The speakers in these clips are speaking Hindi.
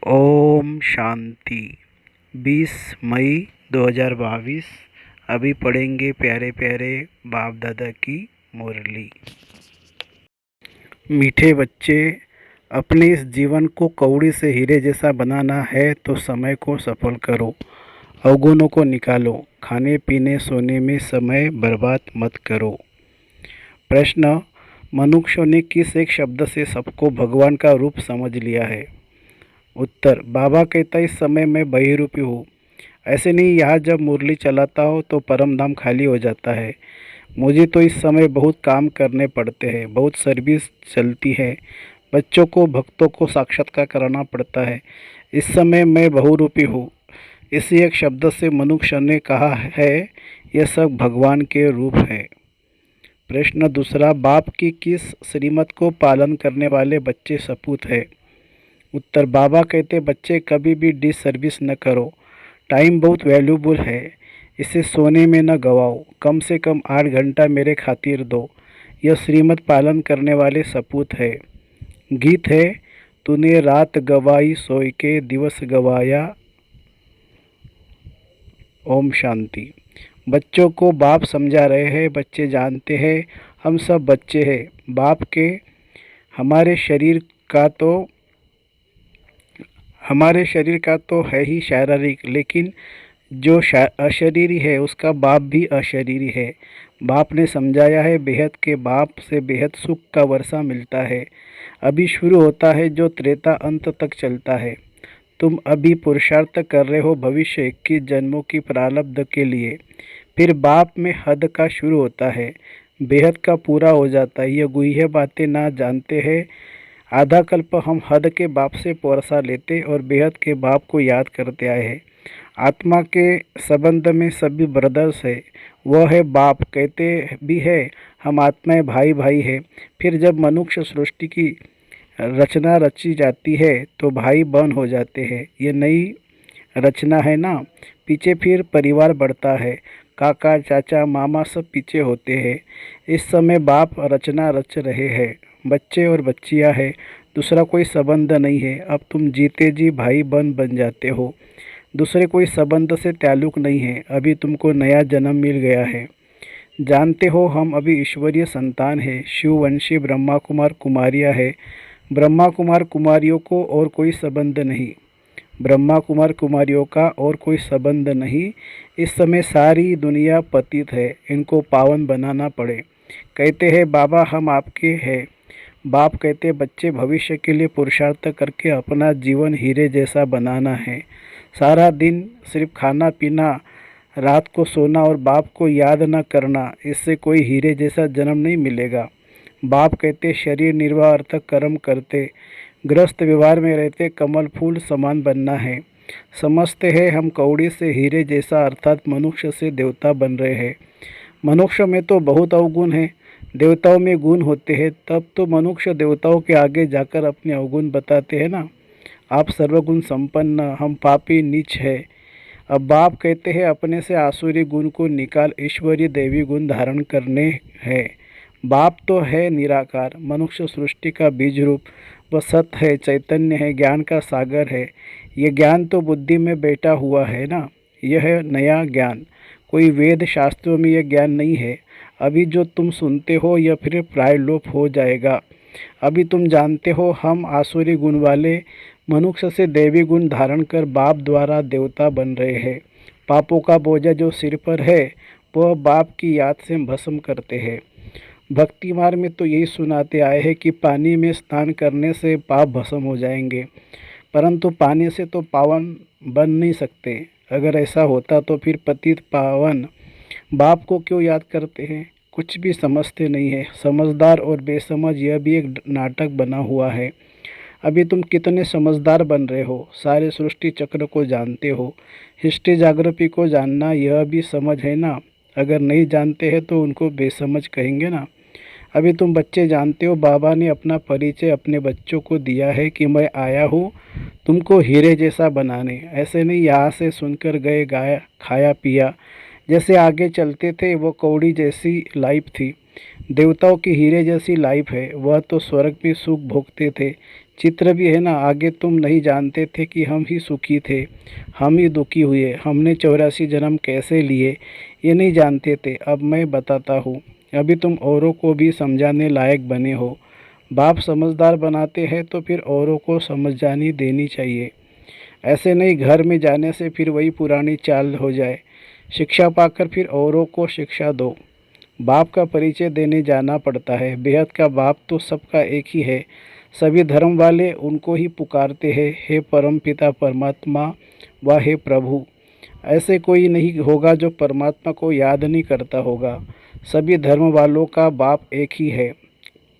ओम शांति। 20 मई 2022। अभी पढ़ेंगे प्यारे प्यारे बाप दादा की मुरली। मीठे बच्चे, अपने इस जीवन को कौड़ी से हीरे जैसा बनाना है तो समय को सफल करो, अवगुणों को निकालो, खाने पीने सोने में समय बर्बाद मत करो। प्रश्न: मनुष्यों ने किस एक शब्द से सबको भगवान का रूप समझ लिया है? उत्तर: बाबा कहता इस समय मैं बहिरूपी हूँ। ऐसे नहीं, यहाँ जब मुरली चलाता हो तो परम धाम खाली हो जाता है। मुझे तो इस समय बहुत काम करने पड़ते हैं, बहुत सर्विस चलती है, बच्चों को भक्तों को साक्षात्कार कराना पड़ता है। इस समय मैं बहुरूपी हूँ। इसी एक शब्द से मनुष्य ने कहा है यह सब भगवान के रूप है। प्रश्न दूसरा: बाप की किस श्रीमत को पालन करने वाले बच्चे सपूत है? उत्तर: बाबा कहते बच्चे कभी भी डिस सर्विस न करो। टाइम बहुत वैल्यूबल है, इसे सोने में न गवाओ। कम से कम 8 घंटा मेरे खातिर दो। यह श्रीमत पालन करने वाले सपूत है। गीत है: तूने रात गवाई सोई के दिवस गवाया। ओम शांति। बच्चों को बाप समझा रहे हैं। बच्चे जानते हैं हम सब बच्चे हैं बाप के। हमारे शरीर का तो है ही शारीरिक, लेकिन जो अशरीरी है उसका बाप भी अशरीरी है। बाप ने समझाया है बेहद के बाप से बेहद सुख का वर्षा मिलता है। अभी शुरू होता है जो त्रेता अंत तक चलता है। तुम अभी पुरुषार्थ कर रहे हो भविष्य 21 जन्मों की प्रारब्ध के लिए। फिर बाप में हद का शुरू होता है, बेहद का पूरा हो जाता है। ये गुह्य बातें ना जानते हैं। आधा कल्प हम हद के बाप से वर्षा लेते और बेहद के बाप को याद करते आए हैं। आत्मा के संबंध में सभी ब्रदर्स है, वह है बाप कहते भी है हम आत्माएं भाई भाई है। फिर जब मनुष्य सृष्टि की रचना रची जाती है तो भाई बन हो जाते हैं। ये नई रचना है ना। पीछे फिर परिवार बढ़ता है, काका चाचा मामा सब पीछे होते हैं। इस समय बाप रचना रच रहे हैं, बच्चे और बच्चियां हैं, दूसरा कोई संबंध नहीं है। अब तुम जीते जी भाई बन जाते हो, दूसरे कोई संबंध से ताल्लुक नहीं है। अभी तुमको नया जन्म मिल गया है। जानते हो हम अभी ईश्वरीय संतान है। शिववंशी ब्रह्मा कुमार कुमारियाँ है। ब्रह्मा कुमार कुमारियों को और कोई संबंध नहीं, ब्रह्मा कुमार कुमारियों का और कोई संबंध नहीं। इस समय सारी दुनिया पतित है, इनको पावन बनाना पड़े। कहते हैं बाबा हम आपके हैं। बाप कहते बच्चे भविष्य के लिए पुरुषार्थ करके अपना जीवन हीरे जैसा बनाना है। सारा दिन सिर्फ खाना पीना, रात को सोना और बाप को याद न करना, इससे कोई हीरे जैसा जन्म नहीं मिलेगा। बाप कहते शरीर निर्वाह अर्थ कर्म करते, गृहस्थ व्यवहार में रहते कमल फूल समान बनना है। समझते हैं हम कौड़ी से हीरे जैसा अर्थात मनुष्य से देवता बन रहे हैं। मनुष्य में तो बहुत अवगुण है, देवताओं में गुण होते हैं। तब तो मनुष्य देवताओं के आगे जाकर अपने अवगुण बताते हैं ना। आप सर्वगुण संपन्न, हम पापी नीच है। अब बाप कहते हैं अपने से आसुरी गुण को निकाल ईश्वरीय देवी गुण धारण करने हैं। बाप तो है निराकार, मनुष्य सृष्टि का बीज रूप, वह सत्य है, चैतन्य है, ज्ञान का सागर है। ये ज्ञान तो बुद्धि में बैठा हुआ है ना। यह है नया ज्ञान, कोई वेद शास्त्रों में यह ज्ञान नहीं है। अभी जो तुम सुनते हो यह फिर प्राय लोप हो जाएगा। अभी तुम जानते हो हम आसुरी गुण वाले मनुष्य से देवी गुण धारण कर बाप द्वारा देवता बन रहे हैं। पापों का बोझा जो सिर पर है वह बाप की याद से भस्म करते हैं। भक्ति मार्ग में तो यही सुनाते आए हैं कि पानी में स्नान करने से पाप भस्म हो जाएंगे, परंतु पानी से तो पावन बन नहीं सकते। अगर ऐसा होता तो फिर पतित पावन बाप को क्यों याद करते हैं? कुछ भी समझते नहीं है। समझदार और बेसमझ यह भी एक नाटक बना हुआ है। अभी तुम कितने समझदार बन रहे हो, सारे सृष्टि चक्र को जानते हो। हिस्ट्री जाग्रफी को जानना यह भी समझ है ना। अगर नहीं जानते हैं तो उनको बेसमझ कहेंगे ना। अभी तुम बच्चे जानते हो बाबा ने अपना परिचय अपने बच्चों को दिया है कि मैं आया हूँ तुमको हीरे जैसा बनाने। ऐसे नहीं यहाँ से सुनकर गए, गाया खाया पिया, जैसे आगे चलते थे वो कौड़ी जैसी लाइफ थी। देवताओं की हीरे जैसी लाइफ है। वह तो स्वर्ग में सुख भोगते थे, चित्र भी है ना, आगे तुम नहीं जानते थे कि हम ही सुखी थे, हम ही दुखी हुए, हमने 84 जन्म कैसे लिए ये नहीं जानते थे। अब मैं बताता हूँ। अभी तुम औरों को भी समझाने लायक बने हो। बाप समझदार बनाते हैं तो फिर औरों को समझानी देनी चाहिए। ऐसे नहीं घर में जाने से फिर वही पुरानी चाल हो जाए। शिक्षा पाकर फिर औरों को शिक्षा दो। बाप का परिचय देने जाना पड़ता है। बेहद का बाप तो सबका एक ही है। सभी धर्म वाले उनको ही पुकारते हैं, हे परम पिता परमात्मा व हे प्रभु। ऐसे कोई नहीं होगा जो परमात्मा को याद नहीं करता होगा। सभी धर्म वालों का बाप एक ही है,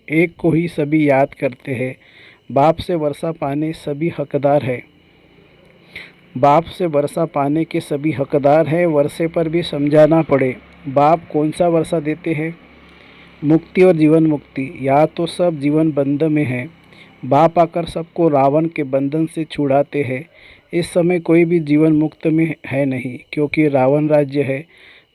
एक को ही सभी याद करते हैं। बाप से वर्षा पाने सभी हकदार है। बाप से वर्षा पाने के सभी हकदार हैं। वर्षे पर भी समझाना पड़े। बाप कौन सा वर्षा देते हैं? मुक्ति और जीवन मुक्ति। या तो सब जीवन बंध में है। बाप आकर सबको रावण के बंधन से छुड़ाते हैं। इस समय कोई भी जीवन मुक्त में है नहीं, क्योंकि रावण राज्य है,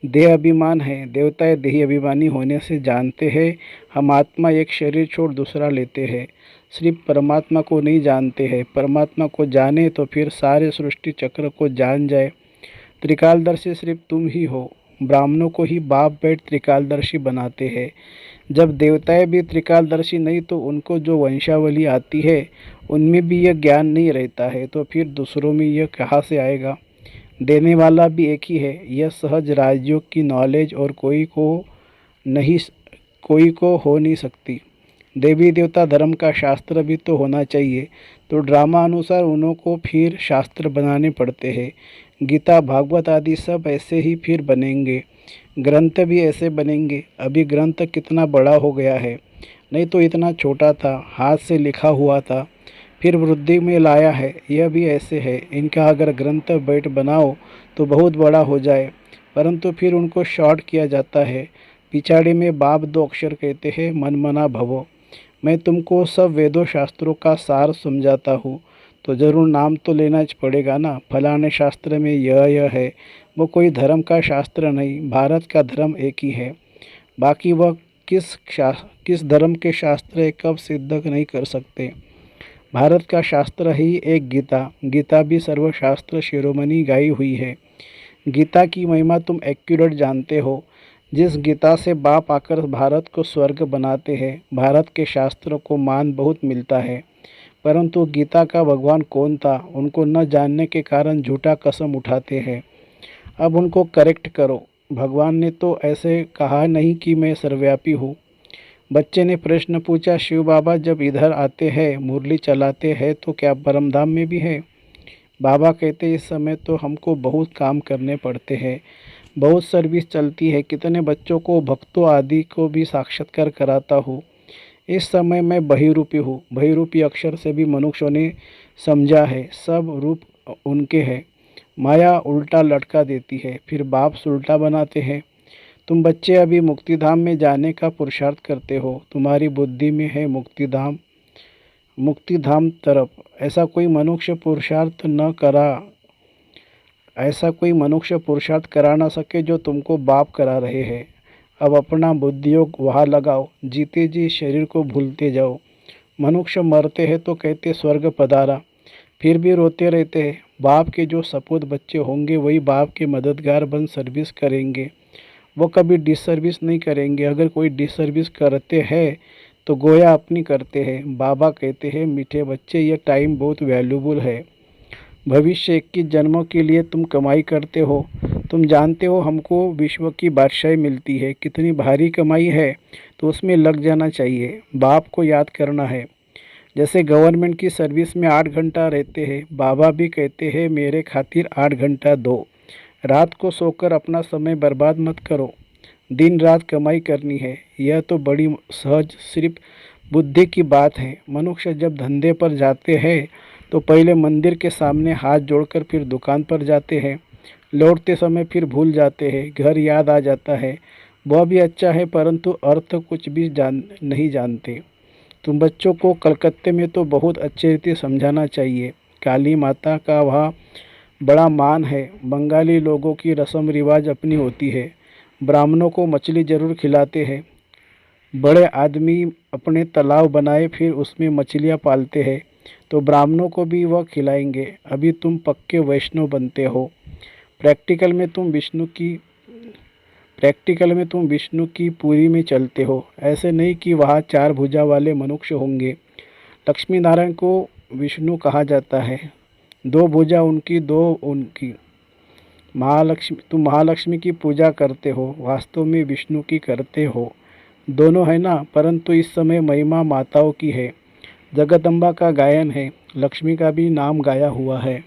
देह अभिमान है। देवताएं देही अभिमानी होने से जानते हैं हम आत्मा एक शरीर छोड़ दूसरा लेते हैं। सिर्फ परमात्मा को नहीं जानते हैं। परमात्मा को जाने तो फिर सारे सृष्टि चक्र को जान जाए। त्रिकालदर्शी सिर्फ तुम ही हो। ब्राह्मणों को ही बाप बैठ त्रिकालदर्शी बनाते हैं। जब देवताएं भी त्रिकालदर्शी नहीं तो उनको जो वंशावली आती है उनमें भी यह ज्ञान नहीं रहता है, तो फिर दूसरों में यह कहाँ से आएगा? देने वाला भी एक ही है। यह सहज राजयोग की नॉलेज और नहीं कोई को हो नहीं सकती। देवी देवता धर्म का शास्त्र भी तो होना चाहिए, तो ड्रामा अनुसार उन्हों को फिर शास्त्र बनाने पड़ते हैं। गीता भागवत आदि सब ऐसे ही फिर बनेंगे। ग्रंथ भी ऐसे बनेंगे। अभी ग्रंथ कितना बड़ा हो गया है, नहीं तो इतना छोटा था, हाथ से लिखा हुआ था, फिर वृद्धि में लाया है। यह भी ऐसे है। इनका अगर ग्रंथ बैठ बनाओ तो बहुत बड़ा हो जाए, परंतु फिर उनको शॉर्ट किया जाता है। पिछाड़ी में बाप दो अक्षर कहते हैं, मन मना भवो। मैं तुमको सब वेदों शास्त्रों का सार समझाता हूँ, तो ज़रूर नाम तो लेना पड़ेगा ना। फलाने शास्त्र में यह है। वो कोई धर्म का शास्त्र नहीं, भारत का धर्म एक ही है। बाकी वह किस धर्म के शास्त्र है कब सिद्ध नहीं कर सकते। भारत का शास्त्र ही एक गीता। गीता भी सर्वशास्त्र शिरोमणि गाई हुई है। गीता की महिमा तुम एक्यूरेट जानते हो। जिस गीता से बाप आकर भारत को स्वर्ग बनाते हैं, भारत के शास्त्रों को मान बहुत मिलता है। परंतु गीता का भगवान कौन था, उनको न जानने के कारण झूठा कसम उठाते हैं। अब उनको करेक्ट करो। भगवान ने तो ऐसे कहा नहीं कि मैं सर्वव्यापी हूँ। बच्चे ने प्रश्न पूछा, शिव बाबा जब इधर आते हैं मुरली चलाते हैं तो क्या परमधाम में भी है? बाबा कहते इस समय तो हमको बहुत काम करने पड़ते हैं, बहुत सर्विस चलती है। कितने बच्चों को, भक्तों आदि को भी साक्षात्कार कराता हूँ। इस समय मैं बहिरूपी हूँ। बहिरूपी अक्षर से भी मनुष्यों ने समझा है, सब रूप उनके हैं। माया उल्टा लटका देती है, फिर बाप सुलटा बनाते हैं। तुम बच्चे अभी मुक्तिधाम में जाने का पुरुषार्थ करते हो। तुम्हारी बुद्धि में है मुक्तिधाम तरफ। ऐसा कोई मनुष्य पुरुषार्थ करा ना सके जो तुमको बाप करा रहे हैं। अब अपना बुद्धियोग वहाँ लगाओ। जीते जी शरीर को भूलते जाओ। मनुष्य मरते हैं तो कहते स्वर्ग पधारा, फिर भी रोते रहते हैं। बाप के जो सपूत बच्चे होंगे वही बाप के मददगार बन सर्विस करेंगे। वो कभी डिसर्विस नहीं करेंगे। अगर कोई डिसर्विस करते हैं तो गोया अपनी करते हैं। बाबा कहते हैं मीठे बच्चे, ये टाइम बहुत वैल्यूबल है। भविष्य 21 जन्मों के लिए तुम कमाई करते हो। तुम जानते हो हमको विश्व की बादशाही मिलती है, कितनी भारी कमाई है, तो उसमें लग जाना चाहिए। बाप को याद करना है। जैसे गवर्नमेंट की सर्विस में 8 घंटा रहते हैं, बाबा भी कहते हैं मेरे खातिर 8 घंटा दो। रात को सोकर अपना समय बर्बाद मत करो। दिन रात कमाई करनी है। यह तो बड़ी सहज सिर्फ बुद्धि की बात है। मनुष्य जब धंधे पर जाते हैं तो पहले मंदिर के सामने हाथ जोड़कर फिर दुकान पर जाते हैं। लौटते समय फिर भूल जाते हैं, घर याद आ जाता है। वह भी अच्छा है, परंतु अर्थ कुछ भी नहीं जानते। तुम बच्चों को कलकत्ते में तो बहुत अच्छे रीति समझाना चाहिए। काली माता का वहाँ बड़ा मान है। बंगाली लोगों की रस्म रिवाज अपनी होती है। ब्राह्मणों को मछली जरूर खिलाते हैं। बड़े आदमी अपने तालाब बनाए फिर उसमें मछलियाँ पालते हैं। तो ब्राह्मणों को भी वह खिलाएंगे। अभी तुम पक्के वैष्णव बनते हो। प्रैक्टिकल में तुम विष्णु की प्रैक्टिकल में तुम विष्णु की पुरी में चलते हो। ऐसे नहीं कि वहाँ 4 भुजा वाले मनुष्य होंगे। लक्ष्मी नारायण को विष्णु कहा जाता है। 2 भुजा उनकी, 2 उनकी। महालक्ष्मी, तुम महालक्ष्मी की पूजा करते हो, वास्तव में विष्णु की करते हो। दोनों है ना, परंतु इस समय महिमा माताओं की है। जगदम्बा का गायन है, लक्ष्मी का भी नाम गाया हुआ है।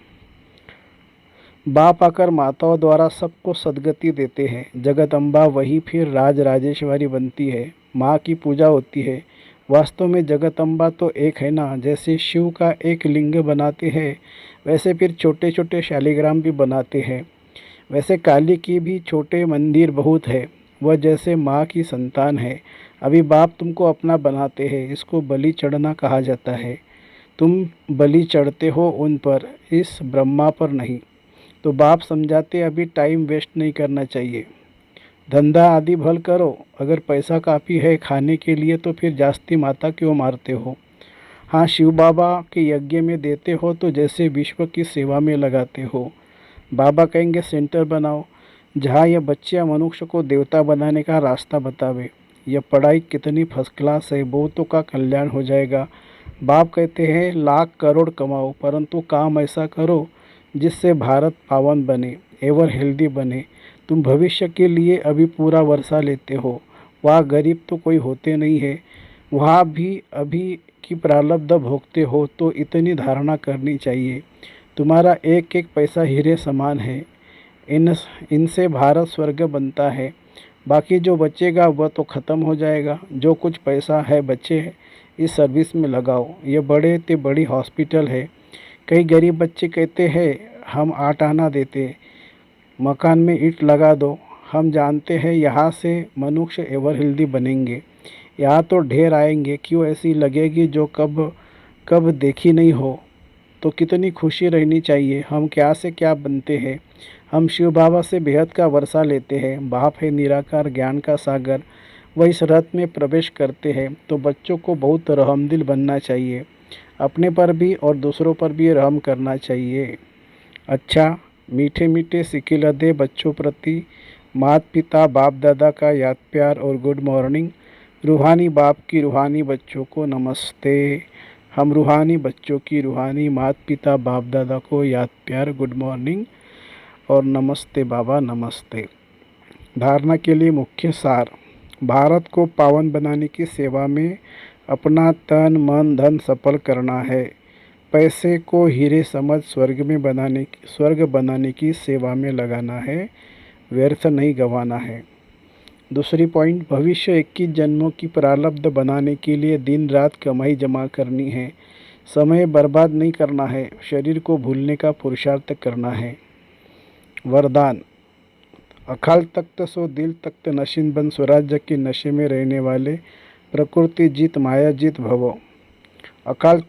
बाप आकर माताओं द्वारा सबको सद्गति देते हैं। जगदम्बा वही फिर राज राजेश्वरी बनती है। माँ की पूजा होती है। वास्तव में जगदम्बा तो एक है ना। जैसे शिव का एक लिंग बनाते हैं, वैसे फिर छोटे छोटे शालिग्राम भी बनाते हैं। वैसे काली की भी छोटे मंदिर बहुत है। वह जैसे माँ की संतान है। अभी बाप तुमको अपना बनाते हैं। इसको बलि चढ़ना कहा जाता है। तुम बलि चढ़ते हो उन पर, इस ब्रह्मा पर नहीं। तो बाप समझाते अभी टाइम वेस्ट नहीं करना चाहिए। धंधा आदि भल करो। अगर पैसा काफ़ी है खाने के लिए तो फिर जास्ती माता क्यों मारते हो। हाँ, शिव बाबा के यज्ञ में देते हो तो जैसे विश्व की सेवा में लगाते हो। बाबा कहेंगे सेंटर बनाओ, जहाँ यह बच्चे मनुष्य को देवता बनाने का रास्ता बतावे। यह पढ़ाई कितनी फर्स्ट क्लास है, बहुतों का कल्याण हो जाएगा। बाप कहते हैं लाख करोड़ कमाओ, परंतु काम ऐसा करो जिससे भारत पावन बने, एवर हेल्दी बने। तुम भविष्य के लिए अभी पूरा वर्षा लेते हो। वहाँ गरीब तो कोई होते नहीं है। वहाँ भी अभी की प्रारब्ध भोगते हो तो इतनी धारणा करनी चाहिए। तुम्हारा एक एक पैसा हीरे समान है। इन इनसे भारत स्वर्ग बनता है। बाकी जो बचेगा वह तो ख़त्म हो जाएगा। जो कुछ पैसा है बचे इस सर्विस में लगाओ। ये बड़े ते बड़ी हॉस्पिटल है। कई गरीब बच्चे कहते हैं हम 8 आना देते, मकान में ईंट लगा दो। हम जानते हैं यहाँ से मनुष्य एवर हेल्दी बनेंगे। यहाँ तो ढेर आएंगे, क्यों ऐसी लगेगी जो कब कब देखी नहीं हो। तो कितनी खुशी रहनी चाहिए। हम क्या से क्या बनते हैं। हम शिव बाबा से बेहद का वर्षा लेते हैं। बाप है निराकार ज्ञान का सागर। वह इस रथ में प्रवेश करते हैं। तो बच्चों को बहुत रहमदिल बनना चाहिए। अपने पर भी और दूसरों पर भी रहम करना चाहिए। अच्छा, मीठे मीठे सिकिल दे बच्चों प्रति माता पिता बाप दादा का याद प्यार और गुड मॉर्निंग। रूहानी बाप की रूहानी बच्चों को नमस्ते। हम रूहानी बच्चों की रूहानी माता पिता बाप दादा को याद प्यार, गुड मॉर्निंग और नमस्ते बाबा, नमस्ते। धारणा के लिए मुख्य सार। भारत को पावन बनाने की सेवा में अपना तन मन धन सफल करना है। पैसे को हीरे समझ स्वर्ग बनाने की सेवा में लगाना है। व्यर्थ नहीं गंवाना है। दूसरी पॉइंट, भविष्य 21 जन्मों की प्रारब्ध बनाने के लिए दिन रात कमाई जमा करनी है। समय बर्बाद नहीं करना है। शरीर को भूलने का पुरुषार्थ करना है। वरदान। अकाल तख्त सो दिल तख्त नशीन बन, स्वराज्य के नशे में रहने वाले प्रकृति जीत माया जीत भवो। अकाल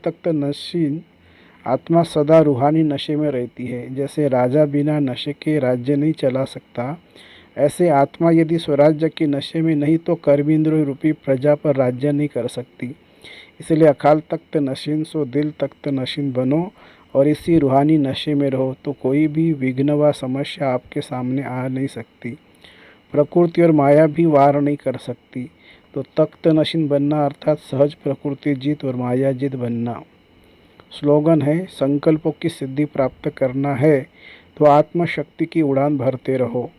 तख्त नशीन आत्मा सदा रूहानी नशे में रहती है। जैसे राजा बिना नशे के राज्य नहीं चला सकता, ऐसे आत्मा यदि स्वराज्य के नशे में नहीं तो कर्मेंद्र रूपी प्रजा पर राज्य नहीं कर सकती। इसलिए अकाल तख्त नशीन सो दिल तख्त नशीन बनो और इसी रूहानी नशे में रहो, तो कोई भी विघ्न व समस्या आपके सामने आ नहीं सकती। प्रकृति और माया भी वार नहीं कर सकती। तो तख्त नशीन बनना अर्थात सहज प्रकृति जीत और माया जीत बनना। स्लोगन है, संकल्पों की सिद्धि प्राप्त करना है तो आत्मशक्ति की उड़ान भरते रहो।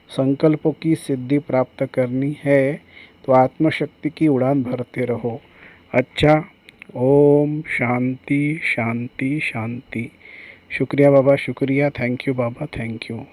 संकल्पों की सिद्धि प्राप्त करनी है तो आत्मशक्ति की उड़ान भरते रहो। अच्छा, ओम शांति शांति शांति। शुक्रिया बाबा, शुक्रिया। Thank you Baba, thank you.